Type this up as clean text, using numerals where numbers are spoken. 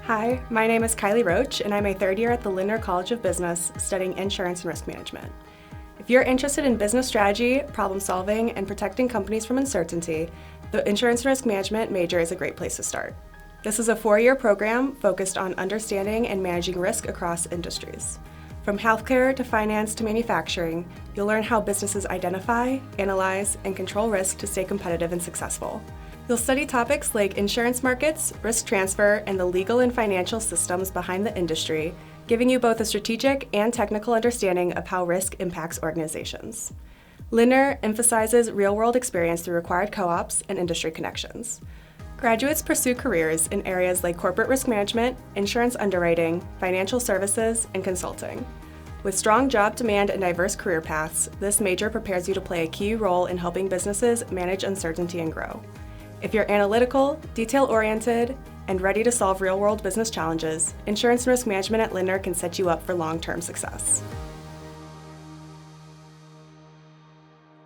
Hi, my name is Kylie Roach, and I'm a third year at the Lindner College of Business studying insurance and risk management. If you're interested in business strategy, problem solving, and protecting companies from uncertainty, the insurance and risk management major is a great place to start. This is a 4-year program focused on understanding and managing risk across industries. From healthcare to finance to manufacturing, you'll learn how businesses identify, analyze, and control risk to stay competitive and successful. You'll study topics like insurance markets, risk transfer, and the legal and financial systems behind the industry, giving you both a strategic and technical understanding of how risk impacts organizations. Lindner emphasizes real-world experience through required co-ops and industry connections. Graduates pursue careers in areas like corporate risk management, insurance underwriting, financial services, and consulting. With strong job demand and diverse career paths, this major prepares you to play a key role in helping businesses manage uncertainty and grow. If you're analytical, detail-oriented, and ready to solve real-world business challenges, insurance and risk management at Lindner can set you up for long-term success.